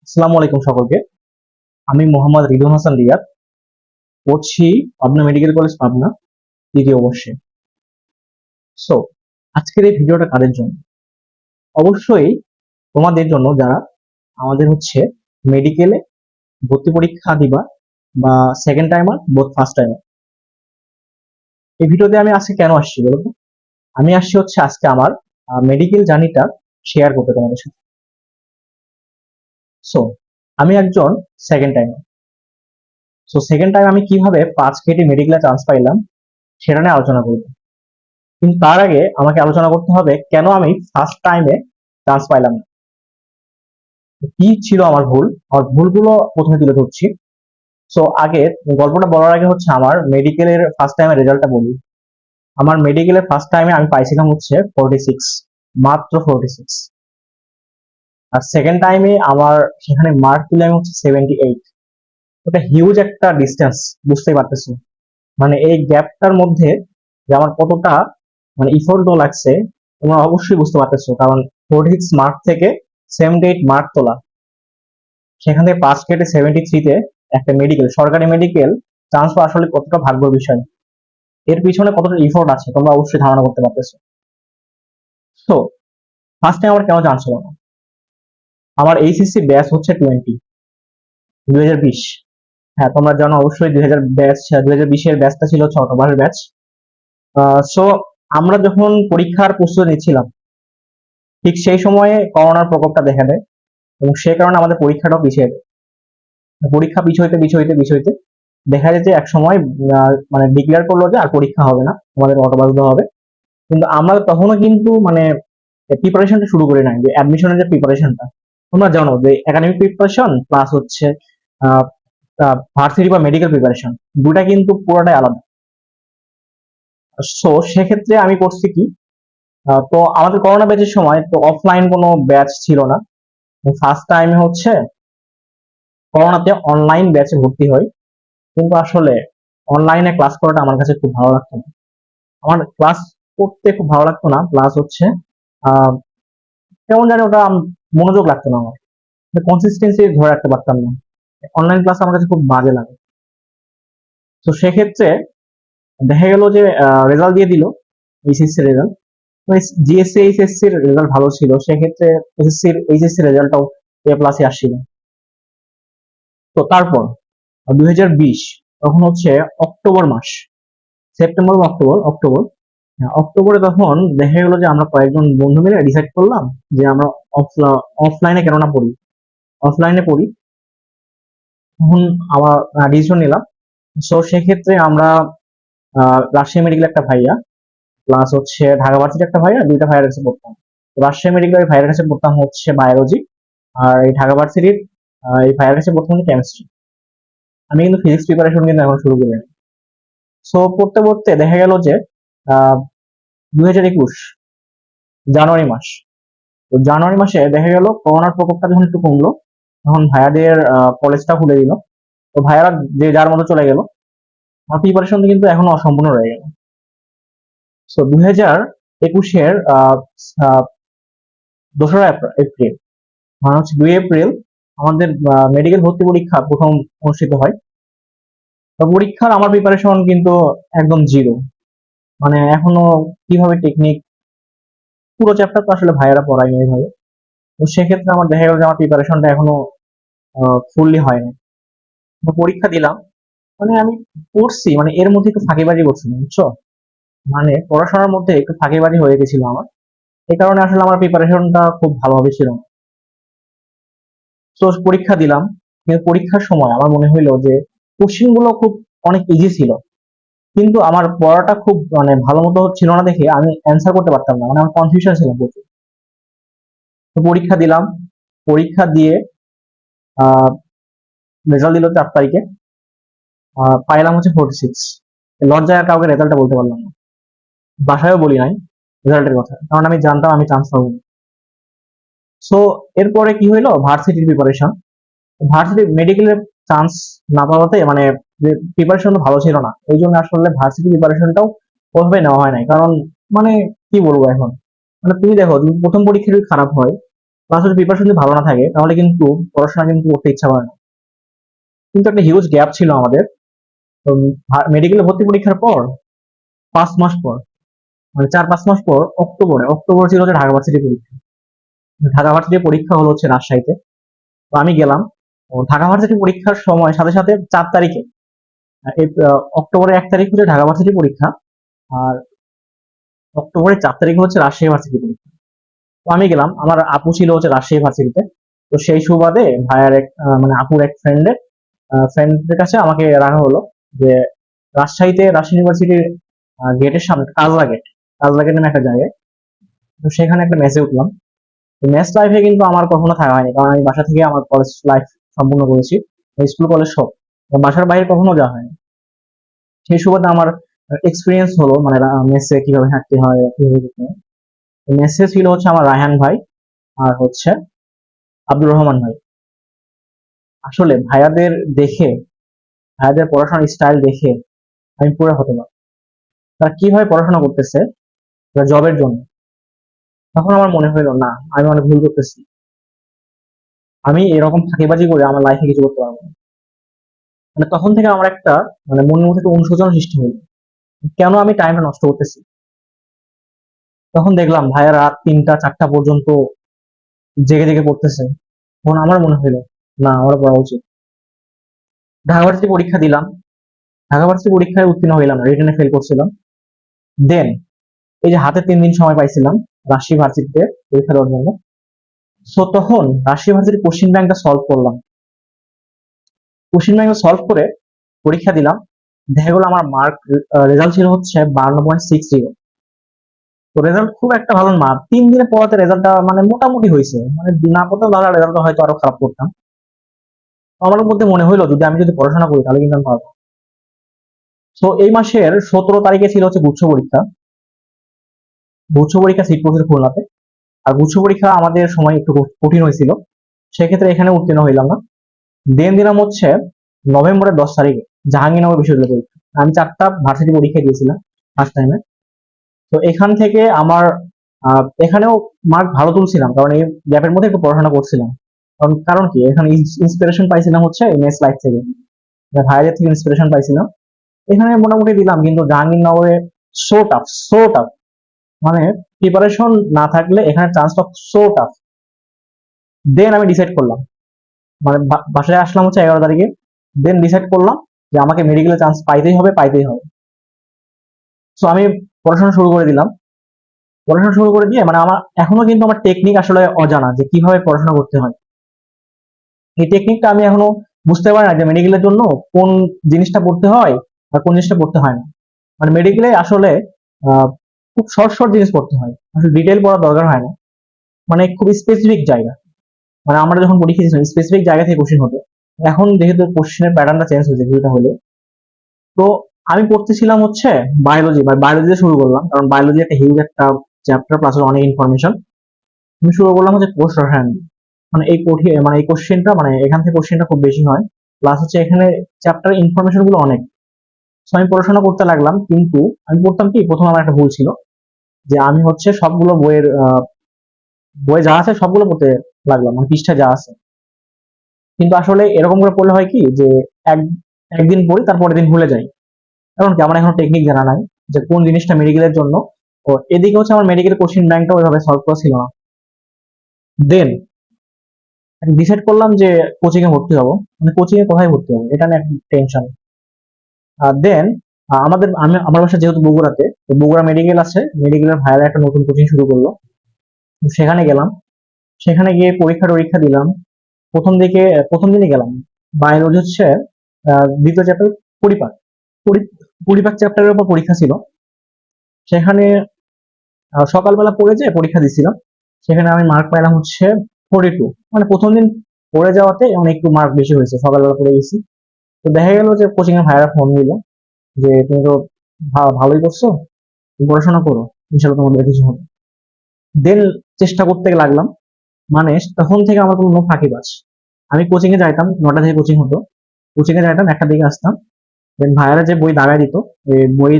আসসালামু আলাইকুম সকলকে। আমি মোহাম্মদ রিদওয়ান হাসান রিয়াদ, পড়ছি পাবনা মেডিকেল কলেজ পাবনা, তৃতীয় বর্ষে। সো আজকের এই ভিডিওটা কাদের জন্য? অবশ্যই তোমাদের জন্য যারা আমাদের মেডিকেলে ভর্তি পরীক্ষা দিবা, বা second timer both first timer. এই ভিডিওতে আমি আজকে কেন আসছি বলো তো? আমি আসছি আজকে আমার মেডিকেল জার্নিটা শেয়ার করতে তোমাদের সাথে। সো আমি একজন second timer. So second time আমি কিভাবে 5 কেটি মেডিকেলে চান্স পাইলাম সেটা নিয়ে আলোচনা করব। কিন্তু তার আগে আমাকে আলোচনা করতে হবে কেন আমি ফার্স্ট টাইমে চান্স পাইলাম না। কি ছিল আমার ভুল, আমার ভুলগুলো প্রথমে তুলে ধরছি। সো আগে গল্পটা বলার আগে আমার মেডিকেলের ফার্স্ট টাইমের রেজাল্টটা বলি। আমার মেডিকেলের ফার্স্ট টাইমে আমি পাইছিলাম 46, মাত্র 46। আর সেকেন্ড টাইমে আমার সেখানে মার্ক তুলে আমি 78। ওটা হিউজ একটা ডিস্টেন্স, বুঝতেই পারতেছি। মানে এই গ্যাপটার মধ্যে যে আমার কতটা ইফোর্ট লাগছে তোমরা অবশ্যই বুঝতে পারতেছো, কারণ 46 মার্ক থেকে 78 মার্ক তোলা, সেখান থেকে পাস কেটে 73-তে একটা মেডিকেল, সরকারি মেডিকেল চান্স পাওয়া আসলে কতটা ভাগ্যের বিষয়। এর পিছনে কতটা ইফোর্ট আছে তোমরা অবশ্যই ধারণা করতে পারতেছো। তো ফার্স্ট টাইম আমার কেন চান্স হলো না? আমার এইচএসসি ব্যাচ 2020। হ্যাঁ, তোমরা জানো অবশ্যই 2020-এর ব্যাচটা ছিল অক্টোবরের ব্যাচ। সো আমরা যখন পরীক্ষার প্রস্তুতি নিচ্ছিলাম, ঠিক সেই সময়ে করোনার প্রকোপটা দেখা দেয়, এবং সে কারণে আমাদের পরীক্ষাটাও পিছিয়ে যায়। পরীক্ষা পিছাইতে পিছাইতে পিছাইতে দেখা যায় যে এক সময় ডিক্লেয়ার করলো যে আর পরীক্ষা হবে না, আমাদের অটোবাধ্য হবে। কিন্তু আমরা তখনও কিন্তু প্রিপারেশনটা শুরু করি নাই, যে অ্যাডমিশনের যে প্রিপারেশনটা তোমরা জানো যে একাডেমিক প্রিপারেশন প্লাস ভার্সিটি বা মেডিকেল প্রিপারেশন, দুটা কিন্তু পুরোটাই আলাদা। সো সেক্ষেত্রে আমি করছি কি, তো আমাদের করোনা ব্যাচের সময় তো অফলাইন কোনো ব্যাচ ছিল না। ফার্স্ট টাইমে করোনাতে অনলাইন ব্যাচে ভর্তি হই। কিন্তু আসলে অনলাইনে ক্লাস করাটা আমার কাছে খুব ভালো লাগতো না। আমার ক্লাস করতে খুব ভালো লাগতো না, প্লাস আহ, কেমন জানি ওটা মনোযোগ লাগতো না আমার, কনসিস্টেন্সি ধরে রাখতে পারতাম না। অনলাইন ক্লাস আমার কাছে খুব বাজে লাগে। তো সেক্ষেত্রে দেখা গেল যে রেজাল্ট দিয়ে দিল, এইচএসসি রেজাল্ট। জিএসসি এইচএসসি এর রেজাল্ট ভালো ছিল, সেক্ষেত্রে এইচএসসি রেজাল্টটাও A+ আসছিল। তো তারপর 2020, তখন অক্টোবর মাস, সেপ্টেম্বর বা অক্টোবর অক্টোবর হ্যাঁ, অক্টোবরে তখন দেখা গেল যে আমরা কয়েকজন বন্ধু মিলে ডিসাইড করলাম যে আমরা অফলাইনে কেন না পড়ি, অফলাইনে পড়ি। তখন আমার ডিসিশন নিলাম। সো সেক্ষেত্রে আমরা রাজশাহী মেডিকেল একটা ভাইয়া, প্লাস ঢাকা ভার্সিটি একটা ভাইয়া, দুইটা ভাইয়ার কাছে পড়তাম। তো রাজশাহী মেডিকেলের ভাইয়ার কাছে পড়তাম বায়োলজি, আর এই ঢাকা ভার্সিটির এই ভাইয়ার কাছে পড়তাম কেমিস্ট্রি। আমি কিন্তু ফিজিক্স প্রিপারেশন কিন্তু এখন শুরু করিনি। সো পড়তে পড়তে দেখা গেল যে 2021 জানুয়ারি মাস, তো জানুয়ারি মাসে দেখা গেল করোনার প্রকোপটা যখন একটু কমলো, তখন ভাইয়াদের কলেজটা খুলে দিল। তো ভাইয়ারা যে যার মতো চলে গেল, আমার প্রিপারেশন কিন্তু এখনো অসম্পূর্ণ রয়ে গেল। সো 2021-এর 2রা এপ্রিল, মানে 2 এপ্রিল আমাদের মেডিকেল ভর্তি পরীক্ষা প্রথম অনুষ্ঠিত হয়। তো পরীক্ষার আমার প্রিপারেশন কিন্তু একদম জিরো। মানে এখনো কিভাবে টেকনিক, পুরো চ্যাপ্টার তো আসলে ভাইয়ারা পড়ায়নি ওইভাবে। তো সেক্ষেত্রে আমার দেখা গেল যে আমার প্রিপারেশনটা এখনো ফুললি হয়নি। তো পরীক্ষা দিলাম, আমি পড়ছি, এর মধ্যে একটু ফাঁকিবাজি করছিলাম, বুঝছো? পড়াশোনার মধ্যে একটু ফাঁকিবাজি হয়ে গেছিল আমার। এই কারণে আসলে আমার প্রিপারেশনটা খুব ভালোভাবে ছিল না। তো পরীক্ষা দিলাম, কিন্তু পরীক্ষার সময় আমার মনে হইলো যে কোশ্চেন গুলো খুব অনেক ইজি ছিল, কিন্তু আমার পড়াটা খুব ভালো মতো ছিল না দেখে আমি অ্যান্সার করতে পারতাম না, আমার কনফিউশন ছিল প্রচুর। তো পরীক্ষা দিলাম, পরীক্ষা দিয়ে রেজাল্ট দিল 4 তারিখে। পাইলাম 46। লজ্জায় আর কাউকে রেজাল্টটা বলতে পারলাম না, বাসায়ও বলি নাই রেজাল্টের কথা, কারণ আমি জানতাম আমি চান্স পাবো না। সো এরপরে কি হইলো, ভার্সিটির প্রিপারেশন, ভার্সিটি মেডিকেলের চান্স না পাওয়াতে প্রিপারেশন ভালো ছিল না, এই জন্য আসলে ভার্সিটি প্রিপারেশনটাও ওভাবে নেওয়া হয় নাই। কারণ মানে কি বলবো এখন, তুমি দেখো, যদি প্রথম পরীক্ষা যদি খারাপ হয়, প্লাস যদি প্রিপারেশন যদি ভালো না থাকে তাহলে কিন্তু পড়াশোনা কিন্তু করতে ইচ্ছা করে না। কিন্তু একটা হিউজ গ্যাপ ছিল আমাদের। তো মেডিকেলে ভর্তি পরীক্ষার পর 5 মাস পর, মানে 4-5 মাস পর অক্টোবর ছিল হচ্ছে ঢাকা ভার্সিটি পরীক্ষা। ঢাকা ভার্সিটি পরীক্ষা হলো হচ্ছে রাজশাহীতে। তো আমি গেলাম। ও ঢাকা ভার্সিটি পরীক্ষার সময় সাথে সাথে 4 তারিখে, অক্টোবরের 1 তারিখ হচ্ছে ঢাকা ভার্সিটি পরীক্ষা, আর অক্টোবরের 4 তারিখে হচ্ছে রাজশাহী ভার্সিটি পরীক্ষা। তো আমি গেলাম, আমার আপু ছিল হচ্ছে রাজশাহী ভার্সিটিতে। তো সেই সুবাদে ভাইয়ার এক মানে আপুর এক ফ্রেন্ডের কাছে আমাকে রাখা হলো যে রাজশাহী ইউনিভার্সিটির গেটের সামনে কাজলা গেট নামে একটা জায়গায়। তো সেখানে একটা মেসে উঠলাম। তো মেস লাইফে কিন্তু আমার কখনো থাকা হয়নি, কারণ আমি বাসা থেকে আমার কলেজ লাইফ সম্পূর্ণ করেছি, স্কুল কলেজ সব। তো বাসার বাইরে কখনো যাওয়া হয়নি। সেই সুবাদে আমার এক্সপিরিয়েন্স হলো মানে মেসে কিভাবে থাকতে হয়, কিভাবে যেতে হয়। মেসে ছিল হচ্ছে আমার রায়হান ভাই আর হচ্ছে আব্দুর রহমান ভাই। আসলে ভাইয়াদের পড়াশোনার স্টাইল দেখে আমি পুরো হতবাক। তারা কিভাবে পড়াশোনা করতেছে জবের জন্য। তখন আমার মনে হইলো না, আমি অনেক ভুল করতেছি। আমি এরকম ফাঁকিবাজি করে আমার লাইফে কিছু করতে পারবো না। মানে তখন থেকে আমার একটা মানে মনের মধ্যে একটা অনুশোচনা সৃষ্টি হলো, কেন আমি টাইমটা নষ্ট করতেছি। তখন দেখলাম ভাইয়া রাত 3টা 4টা পর্যন্ত জেগে জেগে পড়তেছে। তখন আমার মনে হইলো না, আমার পড়া উচিত। ঢাকা ভার্সিটি পরীক্ষা দিলাম। ঢাকা ভার্সিটি পরীক্ষায় উত্তীর্ণ হইলাম, রিটেনে ফেল করছিলাম। দেন এই যে হাতে 3 দিন সময় পাইছিলাম রাজশাহী ভার্সিটিতে পরীক্ষা দেওয়ার জন্য। সো তখন রাজশাহী ভার্সিটির কোশ্চিন ব্যাংকটা সলভ করলাম। কোশ্চিন ব্যাংক সলভ করে পরীক্ষা দিলাম। দেখা গেলো আমার রেজাল্ট ছিল হচ্ছে 52.60। তো রেজাল্ট খুব একটা ভালো না, 3 দিনে পড়াতে রেজাল্টটা মানে মোটামুটি হয়েছে, মানে না পড়তেও ভালো, রেজাল্ট হয়তো আরো খারাপ করতাম। তো আমার মধ্যে মনে হইলো যদি পড়াশোনা করি তাহলে কিন্তু আমি পারবো। তো এই মাসের 17 তারিখে ছিল হচ্ছে গুচ্ছ পরীক্ষা সিট পড়ছিল খুলনাতে। আর গুচ্ছ পরীক্ষা আমাদের সময় একটু কঠিন হয়েছিল, সেক্ষেত্রে এখানে উত্তীর্ণ হইলাম না। দেন দিলাম হচ্ছে নভেম্বরের 10 তারিখে জাহাঙ্গীরনগর বিশ্ববিদ্যালয় পরীক্ষা। আমি 4টা ভার্সিটি পরীক্ষা দিয়েছিলাম ফার্স্ট টাইমে। তো এখান থেকে আমার এখানেও মার্ক ভালো তুলছিলাম, কারণ এই গ্যাপের মধ্যে একটু পড়াশোনা করছিলাম। কারণ কি এখানে ইন্সপিরেশন পাইছিলাম হচ্ছে এমএস লাইফ থেকে, ভাইয়াদের থেকে ইন্সপিরেশন পাইছিলাম। এখানে মোটামুটি দিলাম, কিন্তু জাহাঙ্গীরনগরে সো টাফ, মানে প্রিপারেশন না থাকলে এখানে চান্স পাওয়া সো টাফ। দেন আমি ডিসাইড করলাম, মানে বাসায় আসলাম হচ্ছে 11 তারিখে। দেন ডিসাইড করলাম যে আমাকে মেডিকেলে চান্স পাইতেই হবে। সো আমি পড়াশোনা শুরু করে দিলাম। পড়াশোনা শুরু করে দিয়ে মানে আমার এখনো কিন্তু আমার টেকনিক আসলে অজানা যে কিভাবে পড়াশোনা করতে হয়। এই টেকনিকটা আমি এখনো বুঝতে পারি না যে মেডিকেলের জন্য কোন জিনিসটা পড়তে হয় আর কোন জিনিসটা পড়তে হয় না। মানে মেডিকেলে আসলে আহ, খুব শর্ট শর্ট জিনিস পড়তে হয়, আসলে ডিটেল পড়ার দরকার হয় না। মানে খুব স্পেসিফিক জায়গা, মানে আমরা যখন পরীক্ষা দিয়েছিলাম স্পেসিফিক জায়গা থেকে কোশ্চেন হতো। এখন যেহেতু কোশ্চেনের প্যাটার্নটা চেঞ্জ হয়েছে কিছুটা হলে। তো আমি পড়তেছিলাম হচ্ছে বায়োলজিতে শুরু করলাম, কারণ বায়োলজি একটা হিউজ একটা চ্যাপ্টার, প্লাস অনেক ইনফরমেশন। আমি শুরু করলাম হচ্ছে কোষ রসায়ন দিয়ে। মানে এই কোশ্চেনটা মানে এখান থেকে কোশ্চেনটা খুব বেশি হয়, প্লাস হচ্ছে এখানে চ্যাপ্টার ইনফরমেশন গুলো অনেক। তো আমি পড়াশোনা করতে লাগলাম, কিন্তু আমি পড়তাম কি, প্রথম আমার একটা ভুল ছিল যে আমি হচ্ছে সবগুলো বইয়ে যা আছে সবগুলো পড়তে লাগলাম, মানে পৃষ্ঠা যা আছে। কিন্তু আসলে এরকম করে পড়লে হয় কি যে এক একদিন পড়ি, তারপরের দিন ভুলে যাই। কারণ কি আমার এখন টেকনিক জানা নাই যে কোন জিনিসটা মেডিকেলের জন্য। ও এদিকে হচ্ছে আমার মেডিকেল কোশ্চেন ব্যাংকটা ওইভাবে সলভ করা ছিল না। দেন ডিসাইড করলাম যে কোচিং এ ভর্তি হবো। মানে কোচিং এ কোথায় ভর্তি হবো এটা নিয়ে একটা টেনশন। দেন আমার বাসা যেহেতু বগুড়াতে, তো বগুড়া মেডিকেল আছে, মেডিকেলের ভাইয়ারা একটা নতুন কোচিং শুরু করলো। তো সেখানে গেলাম। সেখানে গিয়ে পরীক্ষা টরীক্ষা দিলাম। প্রথম দিনই গেলাম। বায়োলজি হচ্ছে দ্বিতীয় চ্যাপ্টার, পরিপাক পরিপাক চ্যাপ্টারের উপর পরীক্ষা ছিল। সেখানে সকালবেলা পড়ে যেয়ে পরীক্ষা দিছিলাম। সেখানে আমি মার্ক পাইলাম হচ্ছে 42। মানে প্রথম দিন পড়ে যাওয়াতে অনেক একটু মার্ক বেশি হয়েছে, সকালবেলা পড়ে গেছি। তো দেখা গেল যে কোচিং এর ভাইয়ারা ফোন দিল যে তুমি তো ভালোই করছো, তুমি পড়াশোনা করো, ইনশাল্লাহ তোমাদের কিছু হবে। দেন চেষ্টা করতে লাগলাম। মানে তখন থেকে আমার কোনো ফাঁকিবাজ। আমি কোচিং এ যাইতাম, 9টা থেকে কোচিং হতো। কোচিং এ যাইতাম, 1টা দিকে আসতাম। দেন ভাইয়ারা যে বই দাগায় দিত, ওই বই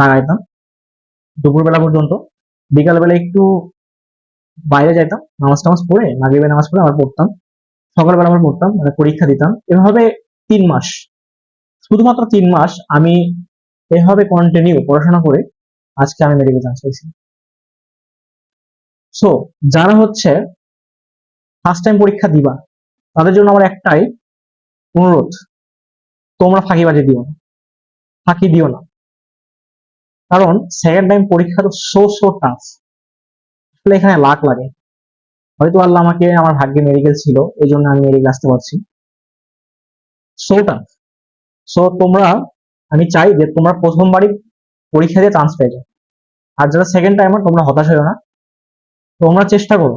দাগাইতাম দুপুরবেলা পর্যন্ত। বিকালবেলা একটু বাইরে যাইতাম, নামাজ টামাজ পড়ে, মাগরিবের নামাজ পড়ে আবার পড়তাম, সকালবেলা আবার পড়তাম, মানে পরীক্ষা দিতাম। এভাবে 3 মাস, শুধুমাত্র 3 মাস আমি এভাবে কন্টিনিউ পড়াশোনা করে আজকে আমি মেডিকেল চান্স পেয়েছি। সো যারা হচ্ছে ফার্স্ট টাইম পরীক্ষা দিবা, তাদের জন্য আমার একটাই অনুরোধ, তোমরা ফাঁকিবাজি দিও না, ফাঁকি দিও না। কারণ সেকেন্ড টাইম পরীক্ষা তো সো টাফ। আসলে এখানে লাক লাগে। হয়তো আল্লাহ আমাকে, আমার ভাগ্যে মেডিকেল ছিল, এই জন্য আমি মেডিকেল আসতে পারছি। So tough. সো তোমরা, আমি চাই যে তোমরা প্রথমবারই পরীক্ষা দিয়ে চান্স পেয়ে যাও। আর যারা সেকেন্ড টাইমার, তোমরা হতাশ হয়েও না, তোমরা চেষ্টা করো।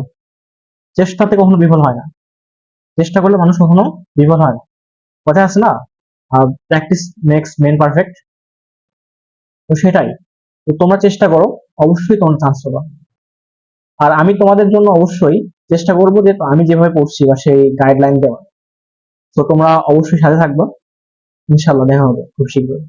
চেষ্টাতে কখনো বিফল হয় না, চেষ্টা করলে মানুষ কখনো বিফল হয় না। কথা আছে না, প্র্যাকটিস মেক্স মেন পারফেক্ট। তো সেটাই। তো তোমরা চেষ্টা করো, অবশ্যই তোমরা চান্স পাবা। আর আমি তোমাদের জন্য অবশ্যই চেষ্টা করবো যে আমি যেভাবে পড়ছি বা সেই গাইডলাইন দেওয়া। তো তোমরা অবশ্যই সাথে থাকবা। ইনশাল্লাহ দেখা হবে খুব শীঘ্রই।